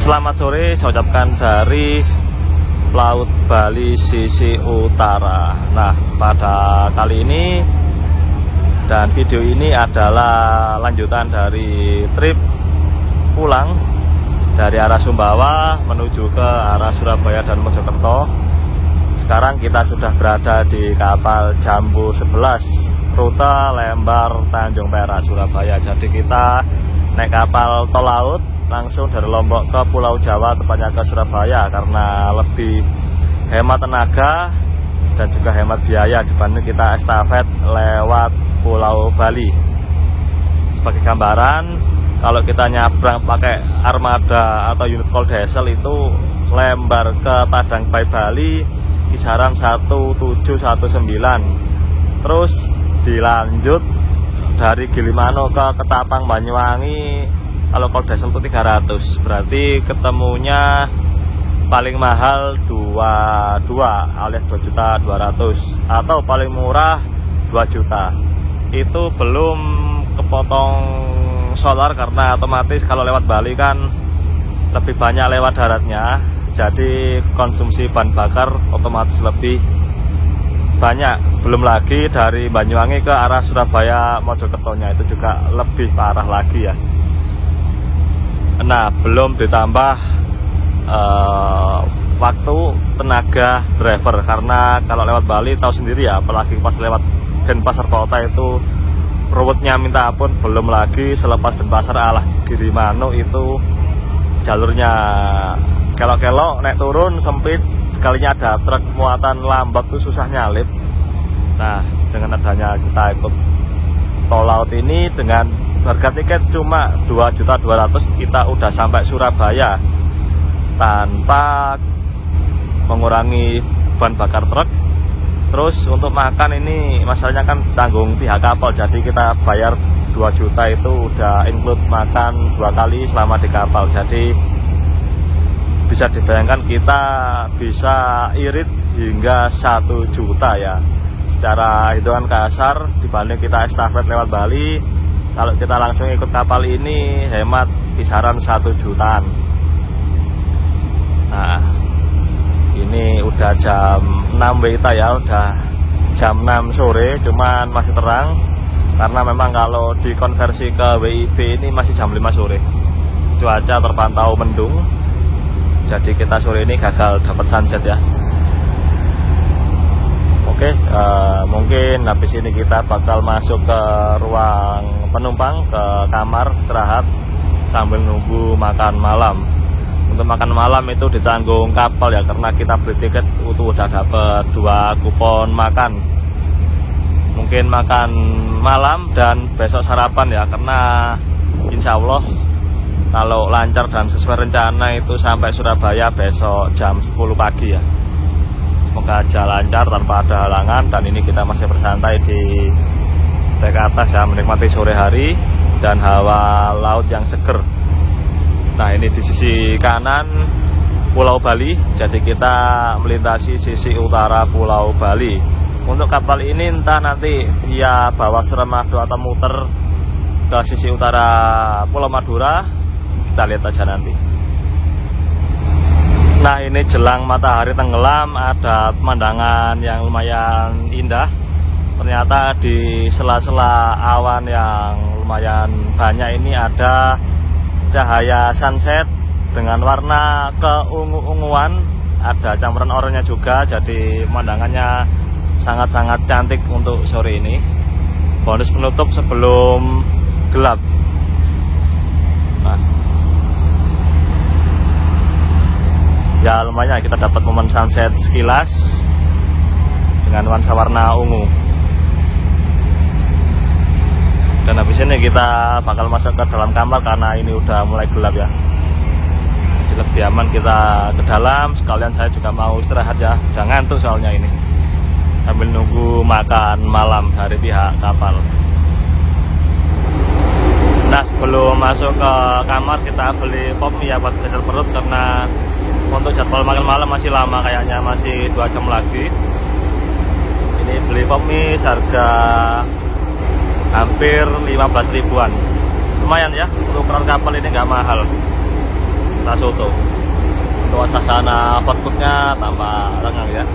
Selamat sore, saya ucapkan dari Laut Bali sisi utara. Nah, pada kali ini dan video ini adalah lanjutan dari trip pulang dari arah Sumbawa menuju ke arah Surabaya dan Mojokerto. Sekarang kita sudah berada di kapal Jambu 11 rute Lembar Tanjung Perak Surabaya. Jadi kita naik kapal tol laut langsung dari Lombok ke Pulau Jawa, tepatnya ke Surabaya, karena lebih hemat tenaga dan juga hemat biaya dibanding kita estafet lewat Pulau Bali. Sebagai gambaran, kalau kita nyabrang pakai armada atau unit call diesel itu Lembar ke Padang Bayi Bali kisaran 1719. Terus dilanjut dari Gilimanuk ke Ketapang Banyuwangi, kalau call diesel itu 300, berarti ketemunya paling mahal 22 alias 2.200.000, atau paling murah 2 juta. Itu belum kepotong solar, karena otomatis kalau lewat Bali kan lebih banyak lewat daratnya, jadi konsumsi bahan bakar otomatis lebih banyak. Belum lagi dari Banyuwangi ke arah Surabaya Mojokertonya itu juga lebih parah lagi ya. Nah, belum ditambah waktu, tenaga driver, karena kalau lewat Bali tahu sendiri ya, apalagi pas lewat Denpasar kota itu ruwetnya minta ampun. Belum lagi selepas Denpasar alah Gilimanuk itu jalurnya kelok-kelok, naik turun sempit, sekalinya ada truk muatan lambat tuh susah nyalip. Nah, dengan adanya kita ikut tol laut ini dengan harga tiket cuma 2.200.000, kita udah sampai Surabaya tanpa mengurangi bahan bakar truk. Terus untuk makan ini masalahnya kan tanggung pihak kapal, jadi kita bayar 2 juta itu udah include makan 2 kali selama di kapal. Jadi bisa dibayangkan kita bisa irit hingga 1 juta ya, secara hitungan kasar dibanding kita estafet lewat Bali. Kalau kita langsung ikut kapal ini hemat kisaran 1 jutaan. Nah, ini udah jam 6 WITA ya, udah jam 6 sore, cuman masih terang, karena memang kalau dikonversi ke WIB ini masih jam 5 sore. Cuaca terpantau mendung, jadi kita sore ini gagal dapat sunset ya. Oke, mungkin habis ini kita bakal masuk ke ruang penumpang, ke kamar istirahat sambil nunggu makan malam. Untuk makan malam itu ditanggung kapal ya, karena kita beli tiket itu udah dapet 2 kupon makan. Mungkin makan malam dan besok sarapan ya, karena insya Allah kalau lancar dan sesuai rencana itu sampai Surabaya besok jam 10 pagi ya. Semoga aja lancar tanpa ada halangan. Dan ini kita masih bersantai di dek atas ya, menikmati sore hari dan hawa laut yang seger. Nah, ini di sisi kanan Pulau Bali, jadi kita melintasi sisi utara Pulau Bali. Untuk kapal ini entah nanti via bawah Suramadu atau muter ke sisi utara Pulau Madura, kita lihat aja nanti. Nah, ini jelang matahari tenggelam, ada pemandangan yang lumayan indah. Ternyata di sela-sela awan yang lumayan banyak ini ada cahaya sunset dengan warna keungu-unguan, ada campuran oranye juga, jadi pemandangannya sangat-sangat cantik untuk sore ini. Bonus penutup sebelum gelap. Nah, ya lumayan kita dapat momen sunset sekilas dengan nuansa warna ungu. Dan habis ini kita bakal masuk ke dalam kamar karena ini udah mulai gelap ya. Jadi lebih aman kita ke dalam, sekalian saya juga mau istirahat ya, udah ngantuk soalnya ini, sambil nunggu makan malam dari pihak kapal. Nah, sebelum masuk ke kamar kita beli pop mie ya buat kejar perut, karena untuk jadwal makan malam masih lama, kayaknya masih 2 jam lagi. Ini beli pop mie harga hampir 15 ribuan. Lumayan ya, untuk ukuran kapal ini nggak mahal. kita soto. Untuk suasana hot foodnya tambah lengang ya.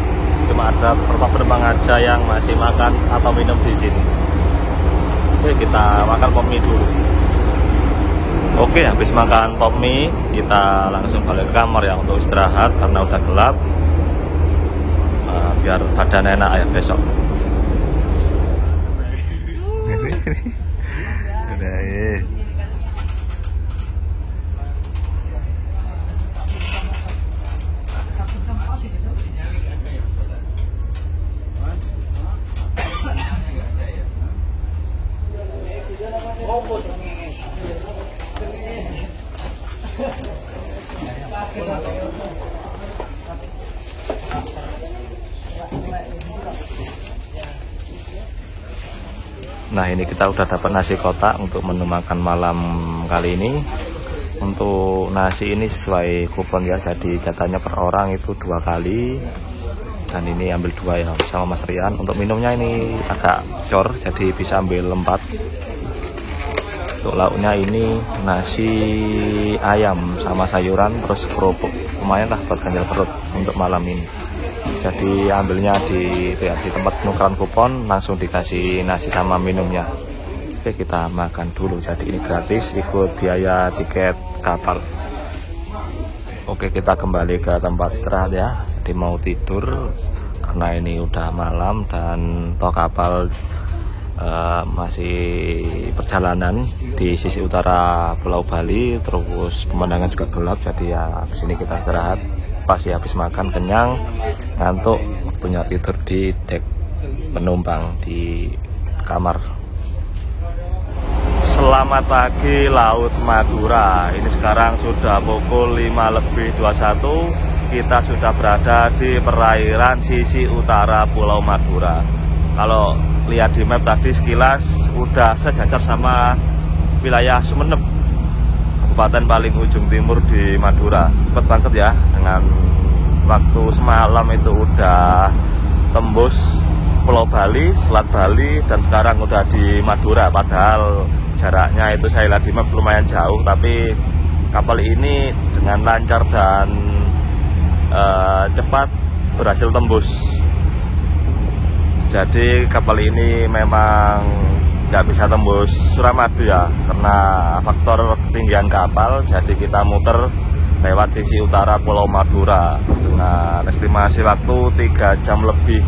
Cuma ada beberapa penumpang aja yang masih makan atau minum di sini. Oke, kita makan pop mie dulu. Oke, habis makan pop mie, kita langsung balik ke kamar ya untuk istirahat karena udah gelap. Biar badan enak ya besok. Nah, ini kita udah dapat nasi kotak untuk menu makan malam kali ini. Untuk nasi ini sesuai kupon ya, jadi jatahnya per orang itu 2 kali. Dan ini ambil 2 ya sama Mas Rian. Untuk minumnya ini agak cor, jadi bisa ambil 4. Untuk lauknya ini nasi ayam sama sayuran terus kerupuk, lumayan lah buat ganjal perut untuk malam ini. Jadi ambilnya di tempat penukaran kupon, langsung dikasih nasi sama minumnya. Oke, kita makan dulu. Jadi ini gratis, ikut biaya tiket kapal. Oke, kita kembali ke tempat istirahat ya. Jadi mau tidur karena ini udah malam dan toh kapal masih perjalanan di sisi utara Pulau Bali, terus pemandangan juga gelap. Jadi ya habis ini kita istirahat. Pas ya habis makan kenyang, ngantuk, waktunya tidur di dek penumpang di kamar. Selamat pagi Laut Madura. Ini sekarang sudah pukul 5:21. Kita sudah berada di perairan sisi utara Pulau Madura. Kalau lihat di map tadi sekilas udah sejajar sama wilayah Sumeneb, kabupaten paling ujung timur di Madura. Cepet banget ya, dengan waktu semalam itu udah tembus Pulau Bali, Selat Bali, dan sekarang udah di Madura. Padahal jaraknya itu saya lihat di map lumayan jauh, tapi kapal ini dengan lancar dan cepat berhasil tembus. Jadi kapal ini memang nggak bisa tembus Suramadu ya, karena faktor ketinggian kapal. Jadi kita muter lewat sisi utara Pulau Madura dengan estimasi waktu 3 jam lebih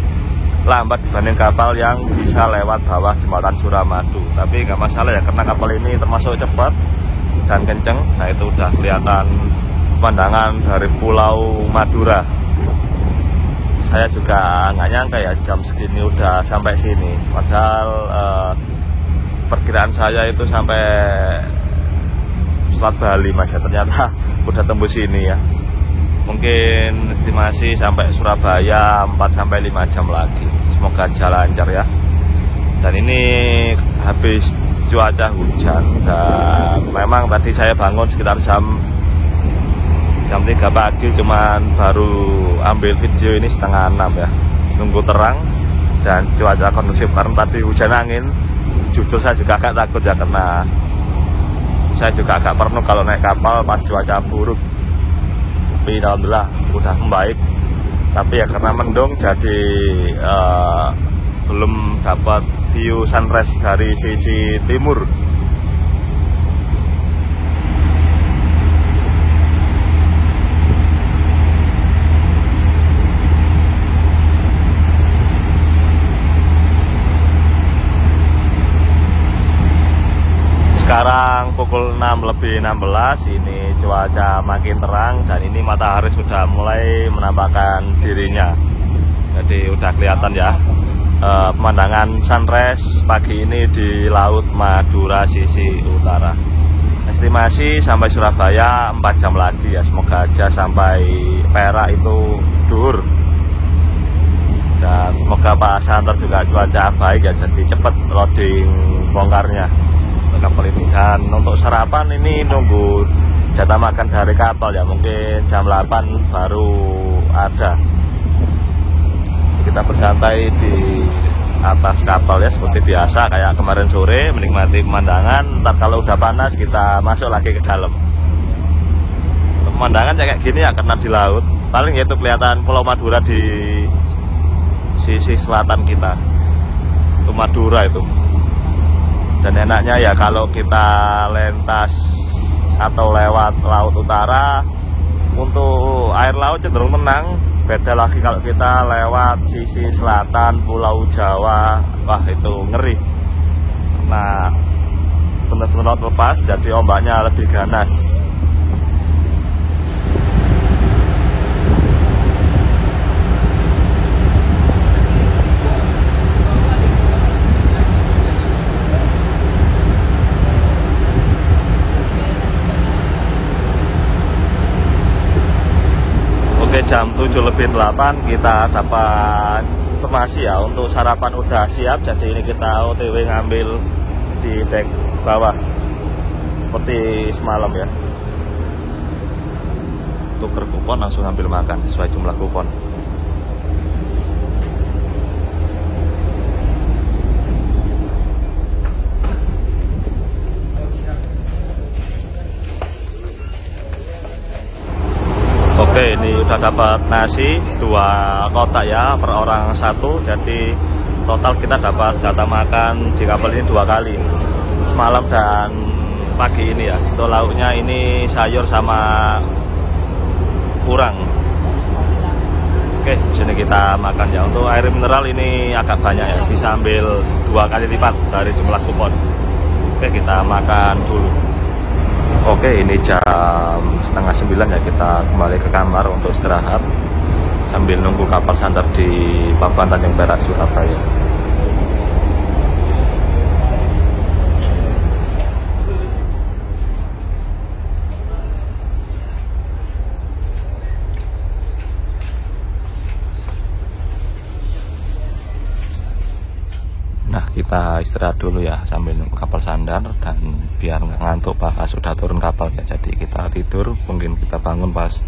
lambat dibanding kapal yang bisa lewat bawah jembatan Suramadu. Tapi nggak masalah ya, karena kapal ini termasuk cepat dan kenceng. Nah, itu udah kelihatan pemandangan dari Pulau Madura. Saya juga nggak nyangka ya jam segini udah sampai sini. Padahal perkiraan saya itu sampai Selat Bali Mas ya, ternyata udah tembus ini ya. Mungkin estimasi sampai Surabaya 4-5 jam lagi. Semoga jalan lancar ya. Dan ini habis cuaca hujan, dan memang tadi saya bangun sekitar jam 3 pagi, cuman baru ambil video ini setengah 6 ya. Nunggu terang dan cuaca kondusif, karena tadi hujan angin. Jujur saya juga agak takut ya, karena saya juga agak parno kalau naik kapal pas cuaca buruk. Tapi alhamdulillah udah membaik. Tapi ya karena mendung, jadi belum dapat view sunrise dari sisi timur. Sekarang pukul 6:16, ini cuaca makin terang dan ini matahari sudah mulai menampakkan dirinya. Jadi udah kelihatan ya pemandangan sunrise pagi ini di Laut Madura sisi utara. Estimasi sampai Surabaya 4 jam lagi ya, semoga aja sampai Perak itu duhur. Dan semoga Pak Santor juga cuaca baik ya, jadi cepet loading bongkarnya kapal ini. Dan untuk sarapan ini nunggu jatah makan dari kapal ya, mungkin jam 8 baru ada. Kita bersantai di atas kapal ya, seperti biasa kayak kemarin sore, menikmati pemandangan. Ntar kalau udah panas kita masuk lagi ke dalam. pemandangan kayak gini ya karena di laut. Paling itu kelihatan Pulau Madura di sisi selatan kita, itu Madura itu. Dan enaknya ya kalau kita lintas atau lewat laut utara, untuk air laut cenderung tenang. Beda lagi kalau kita lewat sisi selatan Pulau Jawa, wah itu ngeri. Nah, benar-benar laut lepas, jadi ombaknya lebih ganas. Oke, jam 7:08 kita dapat informasi ya, untuk sarapan udah siap. Jadi ini kita OTW ngambil di dek bawah seperti semalam ya. Tuker kupon langsung ambil makan sesuai jumlah kupon. Oke, ini udah dapat nasi 2 kotak ya, per orang 1. Jadi total kita dapat jatah makan di kapal ini 2 kali, semalam dan pagi ini ya. Untuk lauknya ini sayur sama urang. Oke, sini kita makan ya. Untuk air mineral ini agak banyak ya, bisa ambil 2 kali lipat dari jumlah kupon. Oke, kita makan dulu. Oke, ini jam 8:30 ya, kita kembali ke kamar untuk istirahat sambil nunggu kapal sandar di Pelabuhan Tanjung Perak, Surabaya. Nah, kita istirahat dulu ya sambil nunggu kapal sandar, dan biar nggak ngantuk pas sudah turun kapal ya. Jadi kita tidur, mungkin kita bangun pas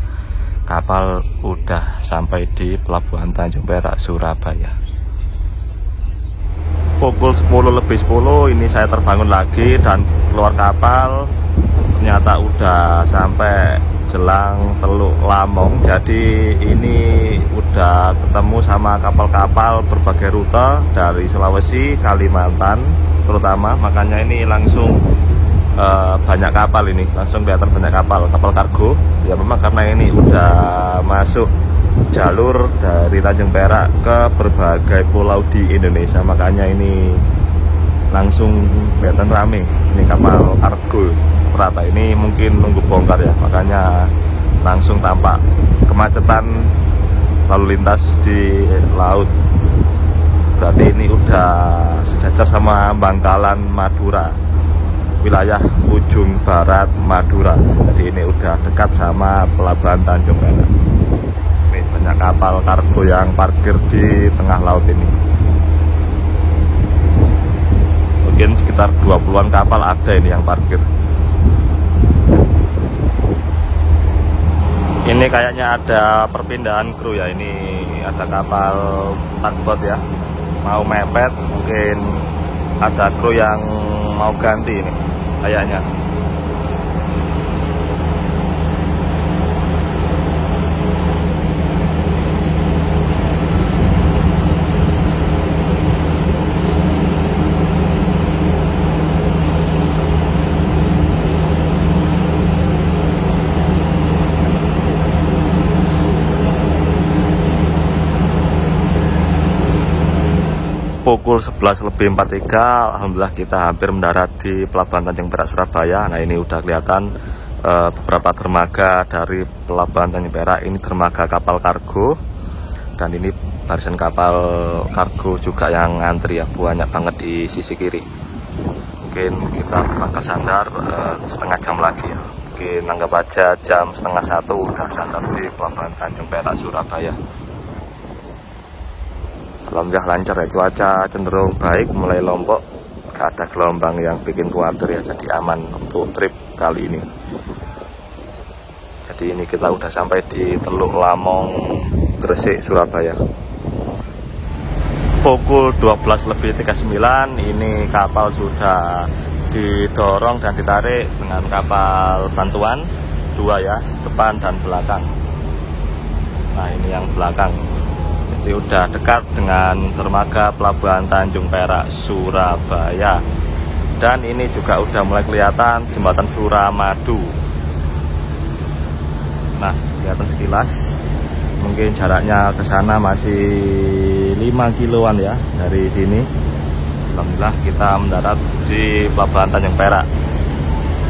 kapal udah sampai di Pelabuhan Tanjung Perak, Surabaya. Pukul 10:10 ini saya terbangun lagi dan keluar kapal. Ternyata udah sampai jelang Teluk Lamong. Jadi ini udah ketemu sama kapal-kapal berbagai rute dari Sulawesi, Kalimantan terutama. Makanya ini langsung banyak kapal, ini langsung kelihatan banyak kapal kargo ya. Memang karena ini udah masuk jalur dari Tanjung Perak ke berbagai pulau di Indonesia, makanya ini langsung kelihatan rame. Ini kapal kargo rata, ini mungkin nunggu bongkar ya, makanya langsung tampak kemacetan lalu lintas di laut. Berarti ini udah sejajar sama Bangkalan Madura, wilayah ujung barat Madura. Jadi ini udah dekat sama Pelabuhan Tanjung Perak. Ini banyak kapal kargo yang parkir di tengah laut ini. Mungkin sekitar 20-an kapal ada ini yang parkir. Ini kayaknya ada perpindahan kru ya. Ini ada kapal tugboat ya, mau mepet. Mungkin ada kru yang mau ganti ini kayaknya. Pukul 11:43, alhamdulillah kita hampir mendarat di Pelabuhan Tanjung Perak, Surabaya. Nah, ini udah kelihatan beberapa dermaga dari Pelabuhan Tanjung Perak. Ini dermaga kapal kargo, dan ini barisan kapal kargo juga yang ngantri ya, banyak banget di sisi kiri. Mungkin kita bakal sandar setengah jam lagi ya. Mungkin anggap aja jam 12:30 udah sandar di Pelabuhan Tanjung Perak, Surabaya. Alhamdulillah lancar ya, cuaca cenderung baik, mulai Lombok gak ada gelombang yang bikin khawatir ya, jadi aman untuk trip kali ini. Jadi ini kita udah sampai di Teluk Lamong, Gresik, Surabaya. Pukul 12:39 ini kapal sudah didorong dan ditarik dengan kapal bantuan dua ya, depan dan belakang. Nah ini yang belakang, jadi udah dekat dengan dermaga Pelabuhan Tanjung Perak Surabaya. Dan ini juga udah mulai kelihatan jembatan Suramadu. Nah kelihatan sekilas, mungkin jaraknya ke sana masih 5 kiloan ya dari sini. Alhamdulillah kita mendarat di Pelabuhan Tanjung Perak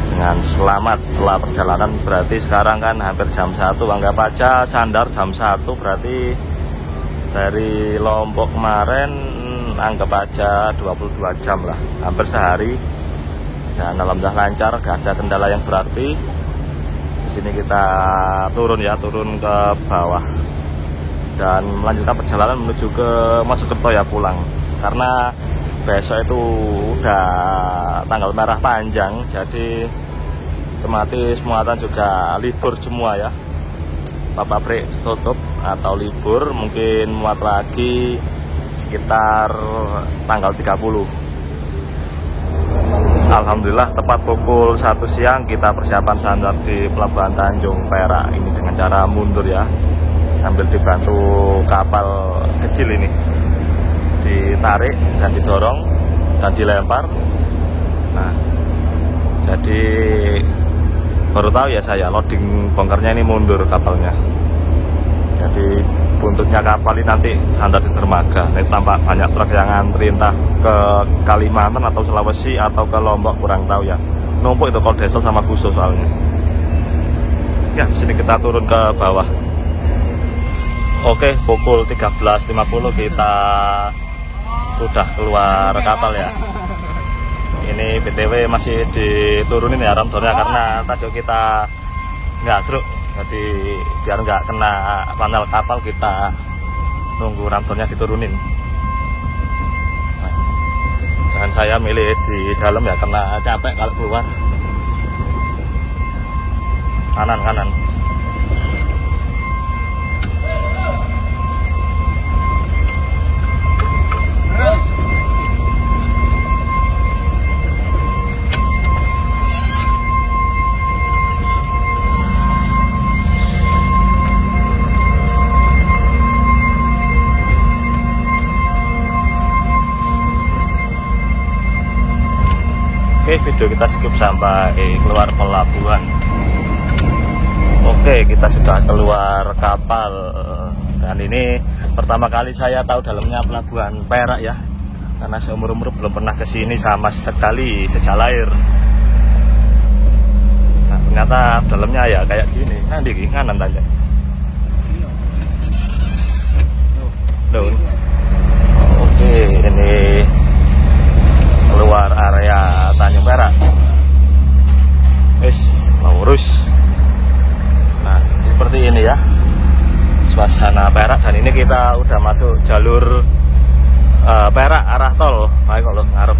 dengan selamat setelah perjalanan. Berarti sekarang kan hampir jam 1, anggap aja sandar jam 1, berarti dari Lombok kemarin anggap aja 22 jam lah, hampir sehari. Dan alhamdulillah lancar, gak ada kendala yang berarti. Di sini kita turun ya, turun ke bawah dan melanjutkan perjalanan menuju ke Mojokerto ya, pulang. Karena besok itu udah tanggal merah panjang, jadi otomatis muatan juga libur semua ya. Pabrik tutup atau libur, mungkin muat lagi sekitar tanggal 30. Alhamdulillah tepat pukul 1 siang kita persiapan sandar di Pelabuhan Tanjung Perak ini dengan cara mundur ya, sambil dibantu kapal kecil ini, ditarik dan didorong dan dilempar. Nah jadi baru tahu ya saya, loading bongkarnya ini mundur kapalnya. Jadi buntutnya kapal ini nanti sandar di dermaga. Ini tampak banyak truk yang ngantri entah ke Kalimantan atau Sulawesi atau ke Lombok, kurang tahu ya. Numpuk itu kalau diesel sama khusus soalnya. Ya, sini kita turun ke bawah. Oke, pukul 13.50 kita udah keluar kapal ya. Ini BTW masih diturunin ya ramdornya karena tajuk kita nggak seruk, jadi biar nggak kena panel kapal kita nunggu ramdornya diturunin. Nah, jangan saya milih di dalam ya karena capek kalau keluar. Kanan. Oke, video kita skip sampai keluar pelabuhan. Oke, kita sudah keluar kapal. Dan ini pertama kali saya tahu dalamnya Pelabuhan Perak ya, karena seumur-umur belum pernah kesini sama sekali sejak lahir. Nah, ternyata dalamnya ya kayak gini. Nanti kanan aja. Oke, ini keluar area Tanjung Perak. Lurus. Nah, seperti ini ya suasana Perak, dan ini kita udah masuk jalur Perak arah tol. Baik kalau ngarep.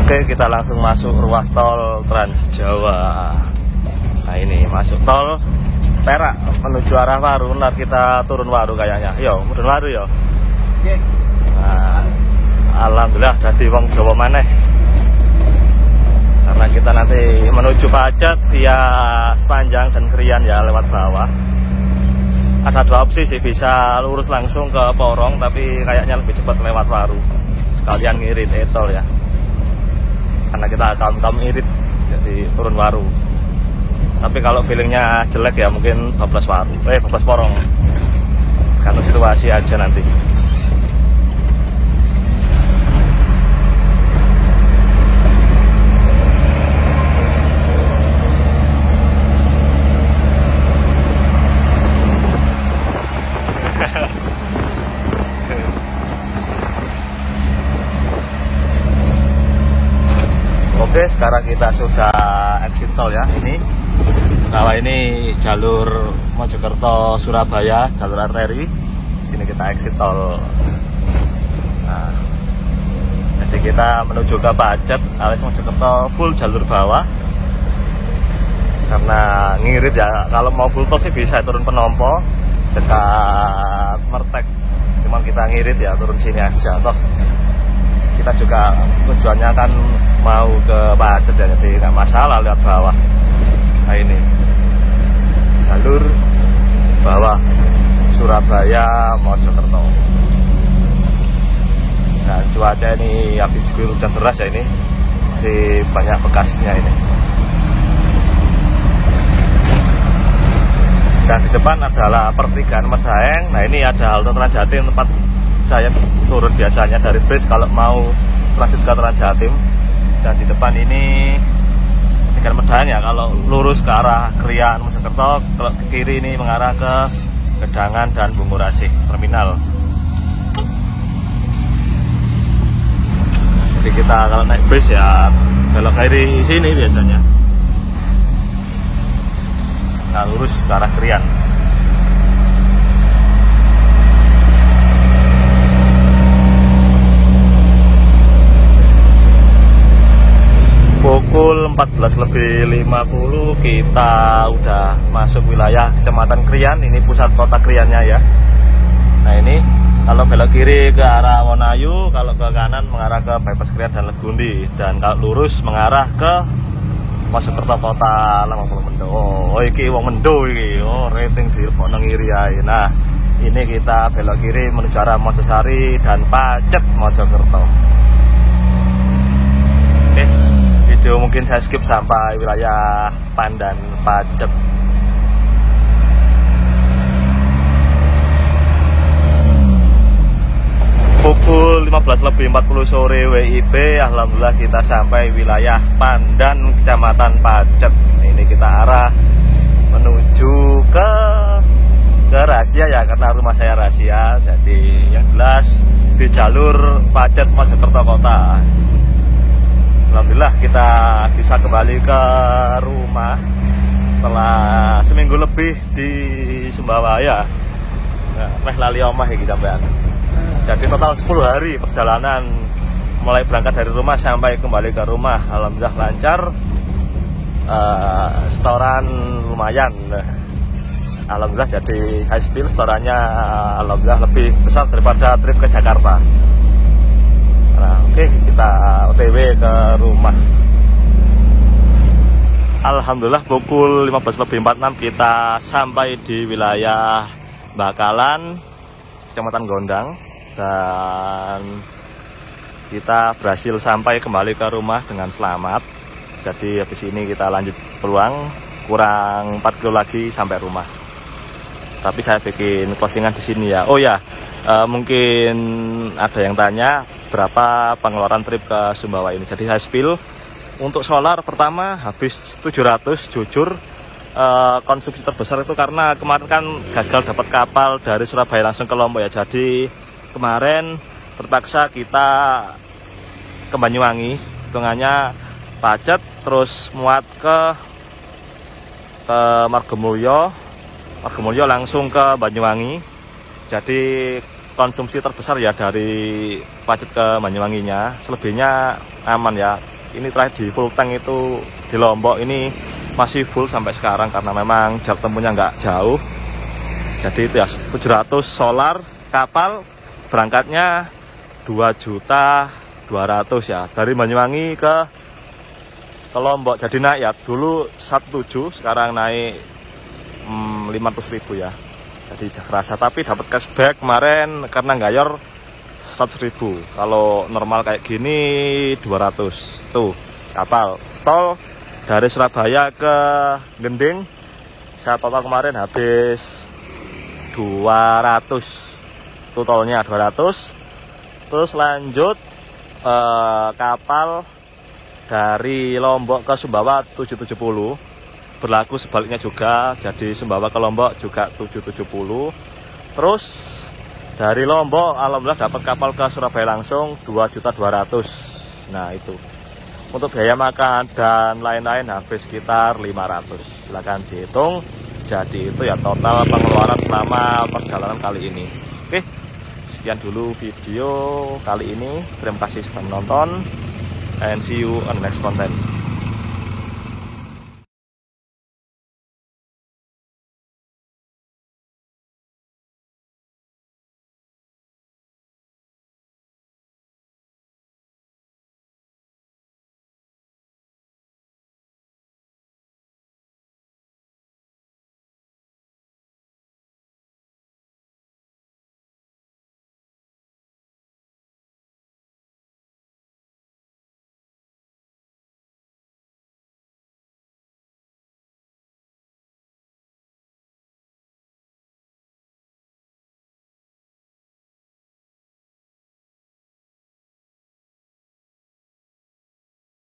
Oke, kita langsung masuk ruas tol Trans Jawa. Nah ini masuk tol Perak menuju arah Waru. Ntar kita turun Waru kayaknya. Yo, turun Waru yo. Nah, alhamdulillah dari wong Jawa maneh. Karena kita nanti menuju Pacet via Sepanjang dan Krian ya, lewat bawah. Ada dua opsi sih, bisa lurus langsung ke Porong, tapi kayaknya lebih cepat lewat Waru. Sekalian ngirit etol ya. Karena kita kaum irit, jadi turun Waru. Tapi kalau feelingnya jelek ya mungkin bablas Waru, bablas Porong. Karena situasi aja nanti. Oke, sekarang kita sudah exit tol ya ini. Nah, ini jalur Mojokerto Surabaya, jalur arteri. Sini kita exit tol. Nah, jadi kita menuju ke Pacet alias Mojokerto full jalur bawah. karena ngirit ya. Kalau mau full tol sih bisa turun Penompo dekat Mertek, cuman kita ngirit ya turun sini aja. Toh kita juga tujuannya kan mau ke Pacet ya, jadi nggak masalah lihat bawah. Nah ini jalur bawah Surabaya Mojokerto. Nah cuaca ini habis diguyur hujan deras ya, ini masih banyak bekasnya ini. Dan di depan adalah pertigaan Medaeng. Nah ini ada halte Transjatim tempat saya turun biasanya dari bis kalau mau transit ke Transjatim. Dan di depan ini pertigaan Medaeng ya, kalau lurus ke arah Krian Mojokerto, kalau ke kiri ini mengarah ke Gedangan dan Bungurasih terminal. Jadi kita kalau naik bis ya belok kiri sini biasanya. Nah lurus ke arah Krian. Pukul 14.50 kita udah masuk wilayah Kecamatan Krian. Ini pusat kota Kriannya ya. Nah ini kalau belok kiri ke arah Wonayu, kalau ke kanan mengarah ke Bypass Krian dan Legundi, dan kalau lurus mengarah ke Mojokerto kota Lemong Mendo. Oh iki wong Mendo iki. Oh rating di Bonong Iri ae. Nah, ini kita belok kiri menuju arah Mojosari dan Pacet Mojokerto. Oke, video mungkin saya skip sampai wilayah Pandan Pacet. Pukul 15.40 sore WIB, alhamdulillah kita sampai wilayah Pandan, Kecamatan Pacet. Ini kita arah menuju ke rahasia ya, karena rumah saya rahasia. Jadi yang jelas di jalur Pacet Mojokerto kota. Alhamdulillah kita bisa kembali ke rumah setelah seminggu lebih di Sumbawa ya. Nah, lali omah iki sampean. Jadi total 10 hari perjalanan mulai berangkat dari rumah sampai kembali ke rumah. Alhamdulillah lancar, setoran lumayan. Alhamdulillah jadi high speed setorannya alhamdulillah lebih besar daripada trip ke Jakarta. Nah oke, kita OTW ke rumah. Alhamdulillah pukul 15.46 kita sampai di wilayah Bakalan, Kecamatan Gondang. Dan kita berhasil sampai kembali ke rumah dengan selamat. Jadi habis ini kita lanjut pulang, kurang 4 kilo lagi sampai rumah. Tapi saya bikin closingan di sini ya. Oh ya, mungkin ada yang tanya berapa pengeluaran trip ke Sumbawa ini. Jadi saya spill untuk solar pertama habis 700 jujur. Konsumsi terbesar itu karena kemarin kan gagal dapat kapal dari Surabaya langsung ke Lombok ya. Jadi kemarin terpaksa kita ke Banyuwangi, hitungannya Pacet, terus muat ke Margomulyo langsung ke Banyuwangi. Jadi konsumsi terbesar ya dari Pacet ke Banyuwanginya, selebihnya aman ya. Ini terakhir di full tank itu di Lombok ini masih full sampai sekarang karena memang jarak tempuhnya nggak jauh. Jadi itu ya 700 solar, kapal berangkatnya 2.200.000 ya dari Banyuwangi ke Lombok. Jadi naik ya, dulu 17, sekarang naik 500.000 ya. Jadi udah kerasa, tapi dapat cashback kemarin karena gayor 100.000. Kalau normal kayak gini 200. Tuh kapal tol dari Surabaya ke Gending saya total kemarin habis 200. Totalnya 200. Terus lanjut kapal dari Lombok ke Sumbawa 770, berlaku sebaliknya juga, jadi Sumbawa ke Lombok juga 770. Terus dari Lombok alhamdulillah dapat kapal ke Surabaya langsung 2.200.000. Nah itu untuk biaya makan dan lain-lain habis sekitar 500. Silahkan dihitung. Jadi itu ya total pengeluaran selama perjalanan kali ini. Oke, sekian dulu video kali ini. Terima kasih sudah menonton, and see you on the next content.